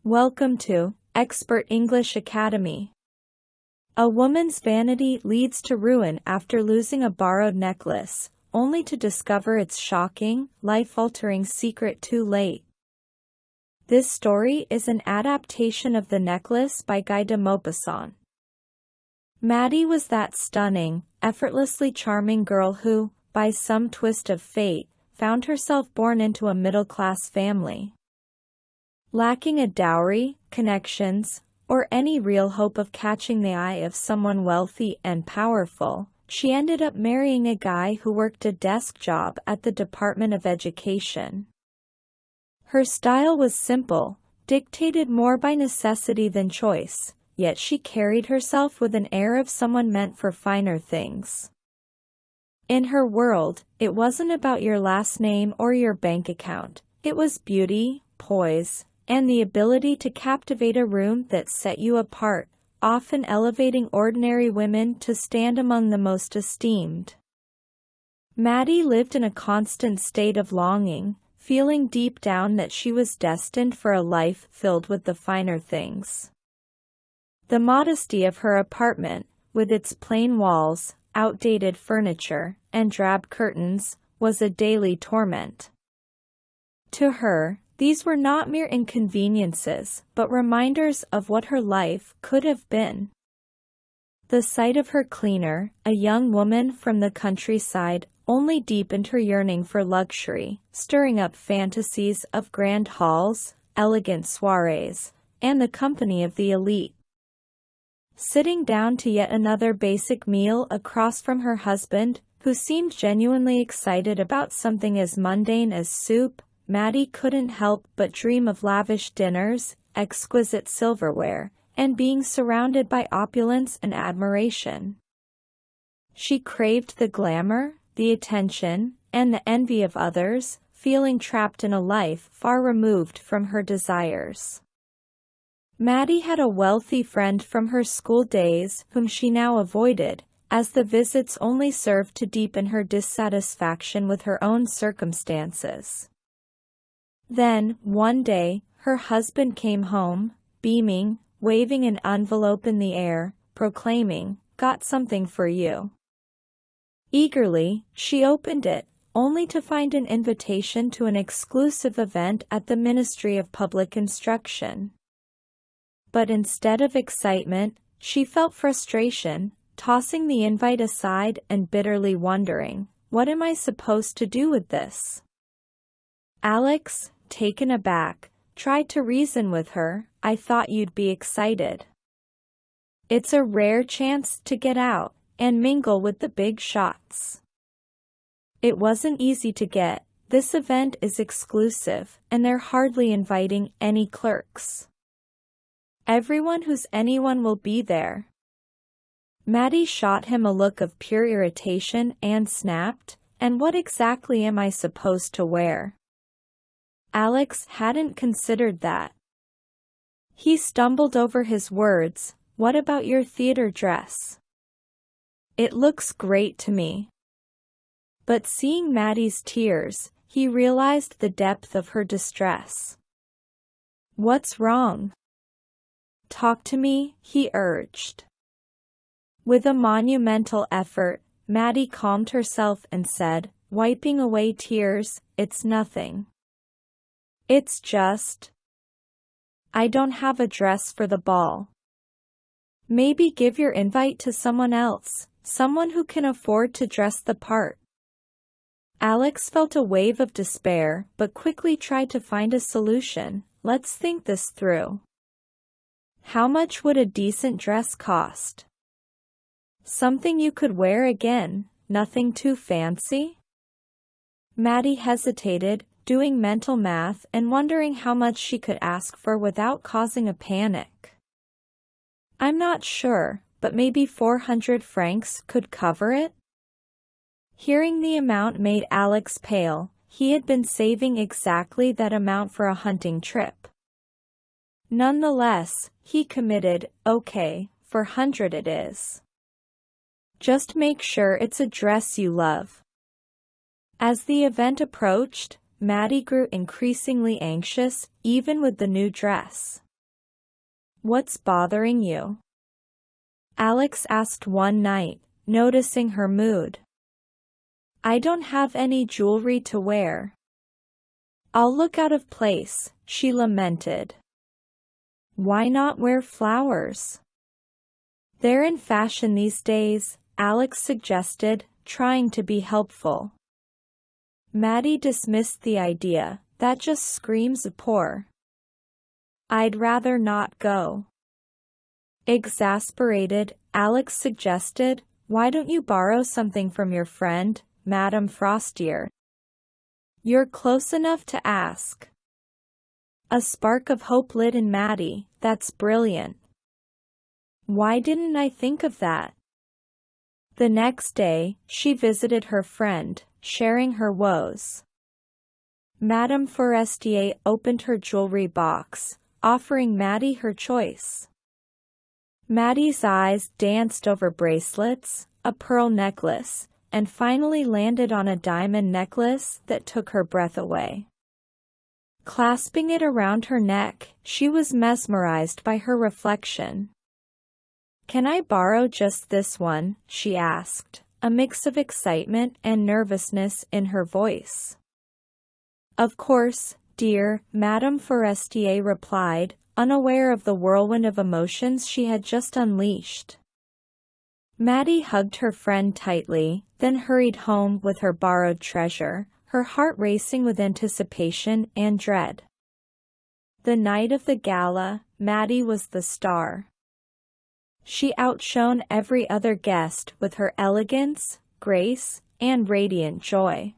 Welcome to Expert English Academy. A woman's vanity leads to ruin after losing a borrowed necklace, only to discover its shocking, life-altering secret too late. This story is an adaptation of The Necklace by Guy de Maupassant. Maddie was that stunning, effortlessly charming girl who, by some twist of fate, found herself born into a middle-class family. Lacking a dowry, connections, or any real hope of catching the eye of someone wealthy and powerful, she ended up marrying a guy who worked a desk job at the Department of Education. Her style was simple, dictated more by necessity than choice, yet she carried herself with an air of someone meant for finer things. In her world, it wasn't about your last name or your bank account. It was beauty, poise, and the ability to captivate a room that set you apart, often elevating ordinary women to stand among the most esteemed. Maddie lived in a constant state of longing, feeling deep down that she was destined for a life filled with the finer things. The modesty of her apartment, with its plain walls, outdated furniture, and drab curtains, was a daily torment. To her, these were not mere inconveniences, but reminders of what her life could have been. The sight of her cleaner, a young woman from the countryside, only deepened her yearning for luxury, stirring up fantasies of grand halls, elegant soirees, and the company of the elite. Sitting down to yet another basic meal across from her husband, who seemed genuinely excited about something as mundane as soup, Maddie couldn't help but dream of lavish dinners, exquisite silverware, and being surrounded by opulence and admiration. She craved the glamour, the attention, and the envy of others, feeling trapped in a life far removed from her desires. Maddie had a wealthy friend from her school days whom she now avoided, as the visits only served to deepen her dissatisfaction with her own circumstances. Then, one day, her husband came home, beaming, waving an envelope in the air, proclaiming, "Got something for you." Eagerly, she opened it, only to find an invitation to an exclusive event at the Ministry of Public Instruction. But instead of excitement, she felt frustration, tossing the invite aside and bitterly wondering, "What am I supposed to do with this?" Alex, taken aback, tried to reason with her. "I thought you'd be excited. It's a rare chance to get out and mingle with the big shots." It wasn't easy to get. This event is exclusive, and they're hardly inviting any clerks. Everyone who's anyone will be there. Maddie shot him a look of pure irritation and snapped, "And what exactly am I supposed to wear?" Alex hadn't considered that. He stumbled over his words. "What about your theater dress?" "It looks great to me." But seeing Maddie's tears, he realized the depth of her distress. "What's wrong? Talk to me," he urged. With a monumental effort, Maddie calmed herself and said, wiping away tears, "It's nothing. It's just, I don't have a dress for the ball. Maybe give your invite to someone else, someone who can afford to dress the part." Alex felt a wave of despair, but quickly tried to find a solution. "Let's think this through. How much would a decent dress cost? Something you could wear again, nothing too fancy?" Maddie hesitated, doing mental math and wondering how much she could ask for without causing a panic. "I'm not sure, but maybe 400 francs could cover it?" Hearing the amount made Alex pale. He had been saving exactly that amount for a hunting trip. Nonetheless, he committed. "Okay, 400 it is. Just make sure it's a dress you love." As the event approached, Maddie grew increasingly anxious, even with the new dress. What's bothering you? Alex asked one night, noticing her mood. I don't have any jewelry to wear. I'll look out of place, she lamented. Why not wear flowers? They're in fashion these days, Alex suggested, trying to be helpful. Maddie dismissed the idea. That just screams poor. I'd rather not go. Exasperated, Alex suggested, why don't you borrow something from your friend, Madame Frostier? You're close enough to ask. A spark of hope lit in Maddie. That's brilliant. Why didn't I think of that? The next day, she visited her friend, sharing her woes. Madame Forestier opened her jewelry box, offering Maddie her choice. Maddie's eyes danced over bracelets, a pearl necklace, and finally landed on a diamond necklace that took her breath away. Clasping it around her neck, she was mesmerized by her reflection. Can I borrow just this one? She asked, a mix of excitement and nervousness in her voice. Of course, dear, Madame Forestier replied, unaware of the whirlwind of emotions she had just unleashed. Maddie hugged her friend tightly, then hurried home with her borrowed treasure, her heart racing with anticipation and dread. The night of the gala, Maddie was the star. She outshone every other guest with her elegance, grace, and radiant joy.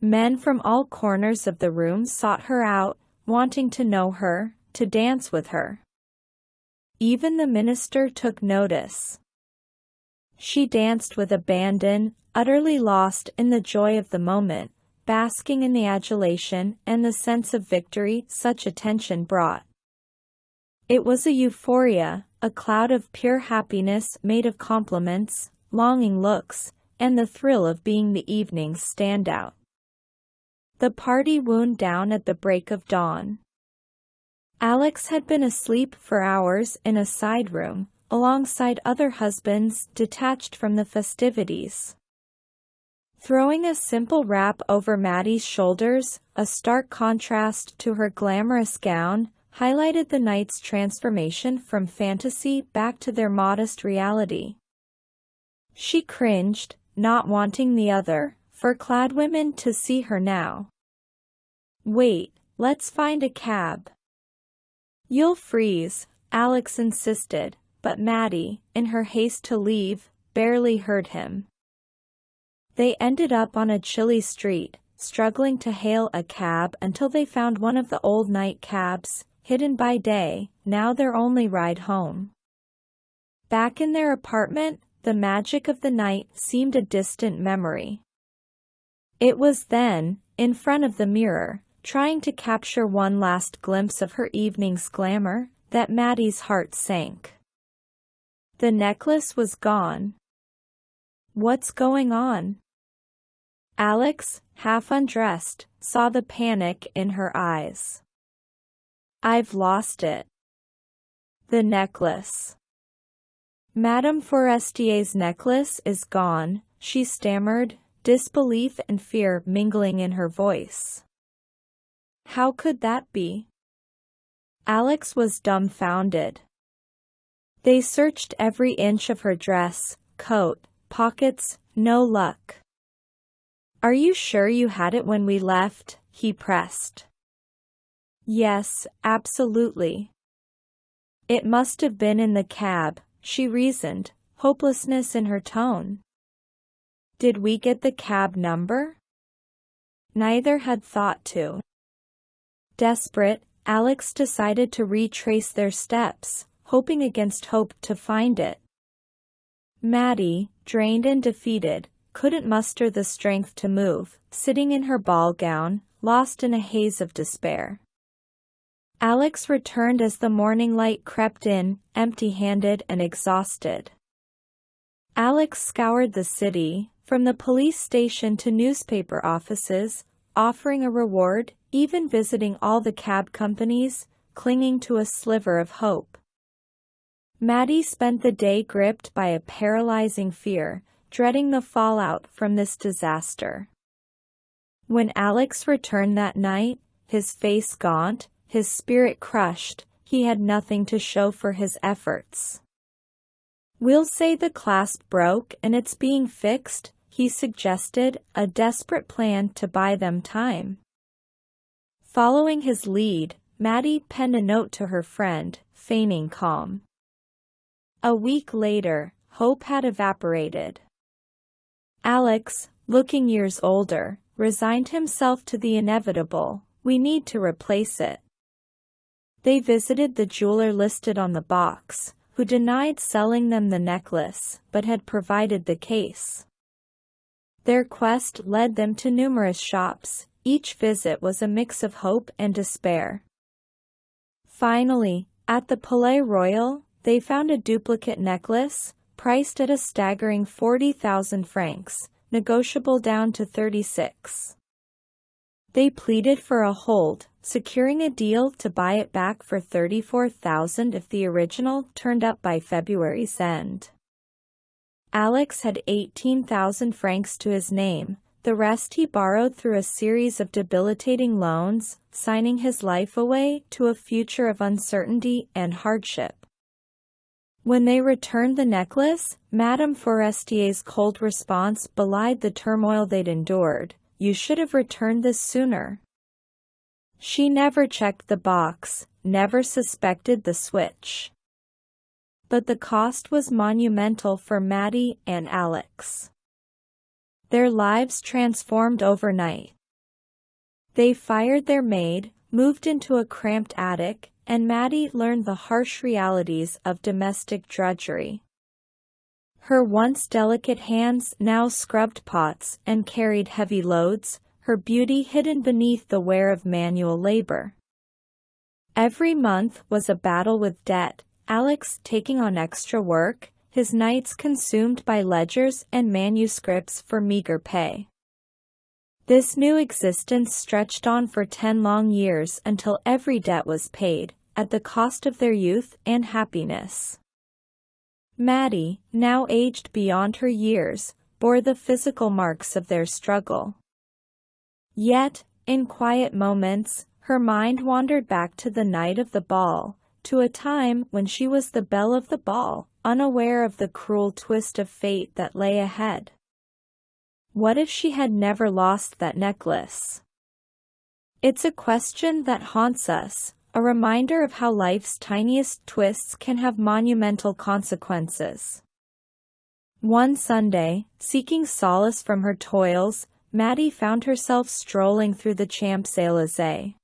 Men from all corners of the room sought her out, wanting to know her, to dance with her. Even the minister took notice. She danced with abandon, utterly lost in the joy of the moment, basking in the adulation and the sense of victory such attention brought. It was a euphoria, a cloud of pure happiness made of compliments, longing looks, and the thrill of being the evening's standout. The party wound down at the break of dawn. Alex had been asleep for hours in a side room, alongside other husbands detached from the festivities. Throwing a simple wrap over Maddie's shoulders, a stark contrast to her glamorous gown, highlighted the night's transformation from fantasy back to their modest reality. She cringed, not wanting the other, fur-clad women to see her now. Wait, let's find a cab. You'll freeze, Alex insisted, but Maddie, in her haste to leave, barely heard him. They ended up on a chilly street, struggling to hail a cab until they found one of the old night cabs, hidden by day, now their only ride home. Back in their apartment, the magic of the night seemed a distant memory. It was then, in front of the mirror, trying to capture one last glimpse of her evening's glamour, that Maddie's heart sank. The necklace was gone. What's going on? Alex, half undressed, saw the panic in her eyes. I've lost it. The necklace. Madame Forestier's necklace is gone, she stammered, disbelief and fear mingling in her voice. How could that be? Alex was dumbfounded. They searched every inch of her dress, coat, pockets, no luck. Are you sure you had it when we left? He pressed. Yes, absolutely. It must have been in the cab, she reasoned, hopelessness in her tone. Did we get the cab number? Neither had thought to. Desperate, Alex decided to retrace their steps, hoping against hope to find it. Maddie, drained and defeated, couldn't muster the strength to move, sitting in her ball gown, lost in a haze of despair. Alex returned as the morning light crept in, empty-handed and exhausted. Alex scoured the city, from the police station to newspaper offices, offering a reward, even visiting all the cab companies, clinging to a sliver of hope. Maddie spent the day gripped by a paralyzing fear, dreading the fallout from this disaster. When Alex returned that night, his face gaunt, his spirit crushed, he had nothing to show for his efforts. "We'll say the clasp broke and it's being fixed," he suggested, a desperate plan to buy them time. Following his lead, Maddie penned a note to her friend, feigning calm. A week later, hope had evaporated. Alex, looking years older, resigned himself to the inevitable. "We need to replace it." They visited the jeweler listed on the box, who denied selling them the necklace, but had provided the case. Their quest led them to numerous shops. Each visit was a mix of hope and despair. Finally, at the Palais Royal, they found a duplicate necklace, priced at a staggering 40,000 francs, negotiable down to 36. They pleaded for a hold, securing a deal to buy it back for 34,000 if the original turned up by February's end. Alex had 18,000 francs to his name, the rest he borrowed through a series of debilitating loans, signing his life away to a future of uncertainty and hardship. When they returned the necklace, Madame Forestier's cold response belied the turmoil they'd endured. "You should have returned this sooner." She never checked the box, never suspected the switch. But the cost was monumental for Maddie and Alex. Their lives transformed overnight. They fired their maid, moved into a cramped attic, and Maddie learned the harsh realities of domestic drudgery. Her once delicate hands now scrubbed pots and carried heavy loads, her beauty hidden beneath the wear of manual labor. Every month was a battle with debt, Alex taking on extra work, his nights consumed by ledgers and manuscripts for meager pay. This new existence stretched on for 10 long years until every debt was paid, at the cost of their youth and happiness. Maddie, now aged beyond her years, bore the physical marks of their struggle. Yet, in quiet moments, her mind wandered back to the night of the ball, to a time when she was the belle of the ball, unaware of the cruel twist of fate that lay ahead. What if she had never lost that necklace? It's a question that haunts us, a reminder of how life's tiniest twists can have monumental consequences. One Sunday, seeking solace from her toils, Maddie found herself strolling through the Champs-Élysées.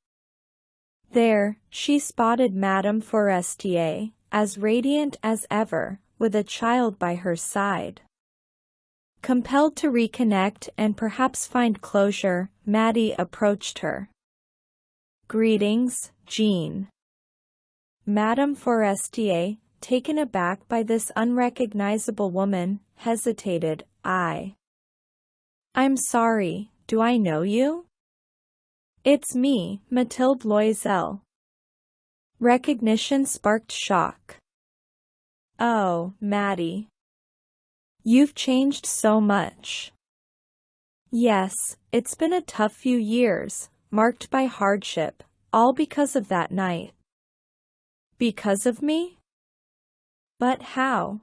There, she spotted Madame Forestier, as radiant as ever, with a child by her side. Compelled to reconnect and perhaps find closure, Maddie approached her. "Greetings, Jean." Madame Forestier, taken aback by this unrecognizable woman, hesitated. I'm sorry, do I know you?" "It's me, Mathilde Loisel." Recognition sparked shock. "Oh, Maddie. You've changed so much." "Yes, it's been a tough few years, marked by hardship, all because of that night." "Because of me? But how?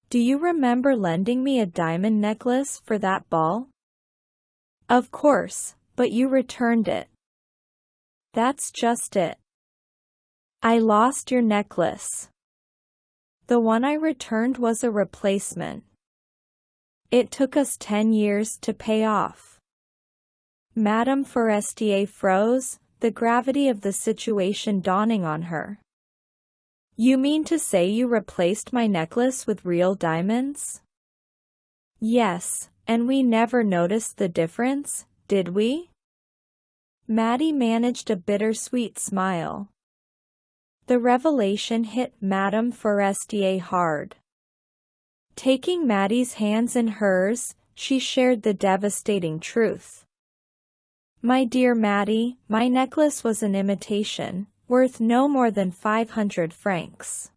Do you remember lending me a diamond necklace for that ball?" "Of course, but you returned it." "That's just it. I lost your necklace. The one I returned was a replacement. It took us 10 years to pay off." Madame Forestier froze, the gravity of the situation dawning on her. "You mean to say you replaced my necklace with real diamonds?" "Yes, and we never noticed the difference, did we?" Maddie managed a bittersweet smile. The revelation hit Madame Forestier hard. Taking Maddie's hands in hers, she shared the devastating truth. "My dear Maddie, my necklace was an imitation. worth no more than 500 francs.